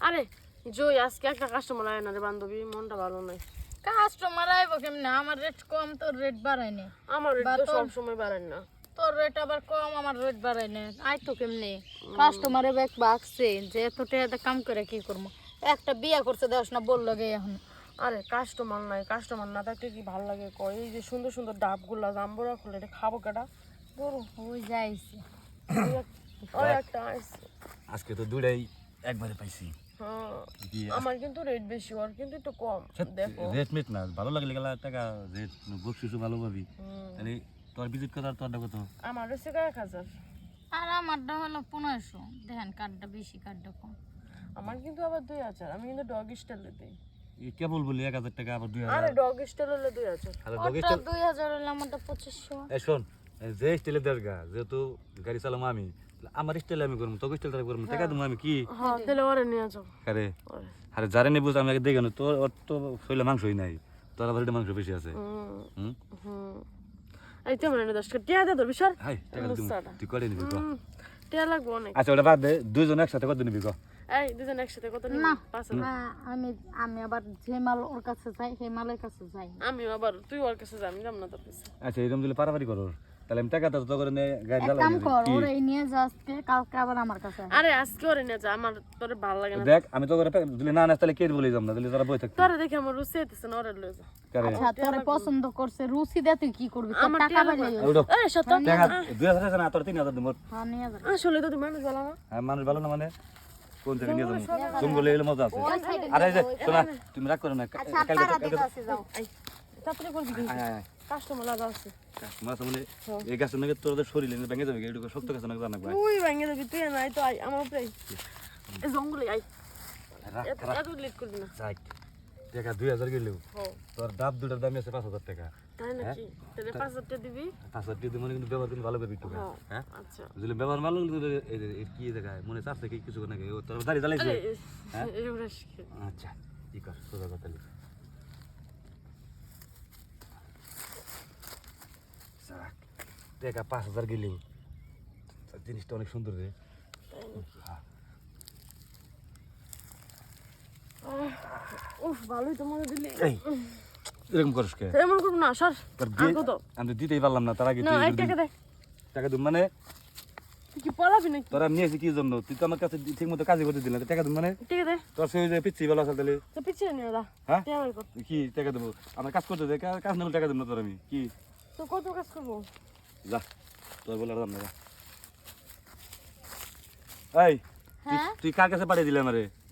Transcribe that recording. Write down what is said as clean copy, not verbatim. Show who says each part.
Speaker 1: আরে জয় আজকে একটা কাস্টমার আয় না রে বান্ধবী, মনটা ভালো নাই।
Speaker 2: কাস্টমার আইবো কেমনে? আমার রেট কম, তোর রেট বাড়াই নে।
Speaker 1: আমার রেট তো সব সময় বাড়েন না।
Speaker 2: তোর রেট আবার কম, আমার রেট বাড়াই নে। আই তো কেমনে? কাস্টমারে ব্যাগ বাকছে যে এত টাকা কাম করে কি করবো? একটা বিয়া করছে দেখ না, বললো গে এখন।
Speaker 1: আরে কাস্টমার নাই, কাস্টমার না থাকলে কি ভালো লাগে কয়? এই যে সুন্দর সুন্দর ডাবগুলা জাম্বুরা খুলে এটা খাবো কেটা?
Speaker 2: বড় হয়ে যাইছে।
Speaker 1: ওই একটা আসছে।
Speaker 3: আজকে তো দুটাই একবারে পাইছি।
Speaker 1: হ্যাঁ আমার কিন্তু রেট বেশি, ওর কিন্তু একটু কম। দেখো
Speaker 3: রেট মেট না, ভালো লাগলে গেলা টাকা রেট বকশিসও ভালো পাবি। তাহলে তোর ভিজিট কত আর তোরটা কত?
Speaker 1: আমার হচ্ছে 1000।
Speaker 2: আর আমারটা হলো 1500। দেখেন কার্ডটা বেশি, কার্ডটা কম।
Speaker 1: আমার কিন্তু আবার 2000, আমি কিন্তু ডগ স্টাইলে দিই।
Speaker 3: কেবল বলি 1000 টাকা আবার 2000।
Speaker 1: আরে ডগ স্টাইল হলে 2000।
Speaker 3: আরে
Speaker 2: ওটা 2000 হলো, আমারটা 2500।
Speaker 3: এই শোন, যে স্টাইলে দেড় গা, যেহেতু গাড়ি চালাম আমি, আমার স্টাইলে আমি করবো, তোকে স্টাইলটা করবো, টাকা দেবো আমি কি?
Speaker 1: হ্যাঁ তাহলে ওরে নিয়ে যাও।
Speaker 3: আরে আরে যারে নেবো আমি আগে দেখে তোর ওর তো শরীরে মাংসই নাই, তোর আবার এটা মাংস বেশি আছে। হুম
Speaker 1: এই তো মানে 10 টাকা টিয়া দে তোর বিশাল।
Speaker 3: হাই টাকা দিবি, তুই করে নিবি গো।
Speaker 1: টিয়া লাগবে অনেক।
Speaker 3: আচ্ছা ওটা বাদ দে, দুইজন একসাথে কত নিবি গো?
Speaker 1: এই দুজন একসাথে কত নিবি?
Speaker 2: না
Speaker 1: 5000।
Speaker 2: আমি আমি আবার যে মাল ওর কাছে যাই সেই মালের কাছে যাই।
Speaker 1: আমি আবার তুই ওর কাছে যা, আমি যাব না তোর কাছে।
Speaker 3: আচ্ছা এরকম দিলে পারাপারি করো, তাহলে আমি টাকাটা তো করে নে গাড়ি
Speaker 2: এক
Speaker 3: চালাই
Speaker 2: কাম কর,
Speaker 3: কি?
Speaker 2: ওরে নিয়ে যা আজকে, কালকে আবার আমার কাছে আয়।
Speaker 1: আরে আজকে ওরে নিয়ে যা, আমার তোর ভালো লাগে না।
Speaker 3: দেখ আমি তো করে দিলে না না তাহলে কে বলে যাব না, তাহলে তোরা বই থাকতে
Speaker 1: তোরে দেখে আমার রুচি হইতেছে না, ওরে লয়ে যা।
Speaker 3: কারে
Speaker 2: আচ্ছা তোরে পছন্দ করছে, রুচি দে, তুই কি করবি? তোর
Speaker 1: আমার
Speaker 2: টাকা
Speaker 1: টিয়া
Speaker 2: বাইরে
Speaker 1: লাগবে।
Speaker 3: ওটো
Speaker 1: এই সত্য
Speaker 3: টাকা 2000 আছে না, তোর 3000 দিব।
Speaker 2: হ্যাঁ নিয়ে যা।
Speaker 1: আসলে তো তুমি মানুষ ভালো না।
Speaker 3: হ্যাঁ মানুষ ভালো না মানে কোন থেকে নিয়ে যাবো? কোন বলে এলো মজা আছে। আরে এই যে শোনা, তুমি রাগ করো না,
Speaker 2: আচ্ছা
Speaker 3: কালকে
Speaker 2: তারা দিতে আছে, যাও।
Speaker 1: এই তাড়াতাড়ি করবি কিন্তু। কাস্টমার লাগা আছে।
Speaker 3: মাছ মানে এই গাছের নাকি তোদের শরীরে ভেঙে যাবে, একটু শক্ত গাছ নাকি জানা ভাই।
Speaker 1: তুই ভেঙে যাবি, তুই নাই তো আই আমার উপরে আই। এই জঙ্গলে আই।
Speaker 3: রাখ
Speaker 1: এত লেট করবি না।
Speaker 3: যাই টাকা 2000 গেলেও
Speaker 1: হো
Speaker 3: তোর ডাব দুটার দাম আছে 5000 টাকা।
Speaker 1: তাই নাকি? তাহলে 5000 টাকা দিবি?
Speaker 3: 5000 দিয়ে মানে কিন্তু ব্যবহার কিন্তু ভালো করবি একটু। হ্যাঁ
Speaker 1: আচ্ছা
Speaker 3: যদি ব্যবহার ভালো কিন্তু এই কি দেখায় মনে চাচ্ছে কি কিছু নাকি তোর দাড়ি জ্বালাইছে। হ্যাঁ
Speaker 1: এগুলো শিখে।
Speaker 3: আচ্ছা কি কর সোজা কথা লি টাকা 5000 গেলেও জিনিসটা অনেক সুন্দর রে।
Speaker 1: তাই নাকি? উফ ভালোই তো মনে দিলি।
Speaker 3: এই এরকম করিস কে?
Speaker 1: এমন করবো না, সর।
Speaker 3: তোর
Speaker 1: আগো তো।
Speaker 3: আমি তো দিতেই পারলাম না, তার আগে
Speaker 1: না
Speaker 3: তুই
Speaker 1: এই টাকা দে।
Speaker 3: টাকা দিন মানে
Speaker 1: তুই কি পড়াবি নাকি?
Speaker 3: তোরা নিয়েছি কি জন্য? তুই তো আমার কাছে ঠিক মতো কাজই করতে দিল না, টাকা দিন মানে
Speaker 1: টাকা দে।
Speaker 3: তোর সেই যে পিচ্ছি ভালো আছে তাহলে
Speaker 1: তো পিছিয়ে নিয়ে যা।
Speaker 3: হ্যাঁ
Speaker 1: টাকা বের কর।
Speaker 3: কি টাকা দেবো? আমার কাজ করতে দে, কাজ না হলে টাকা দেবো না তোর আমি কি?
Speaker 1: তো কত কাজ করবো?
Speaker 3: যা তোর বলে আর দাম না যা। এই
Speaker 2: হ্যাঁ
Speaker 3: তুই কার কাছে পাঠিয়ে দিলে আমারে?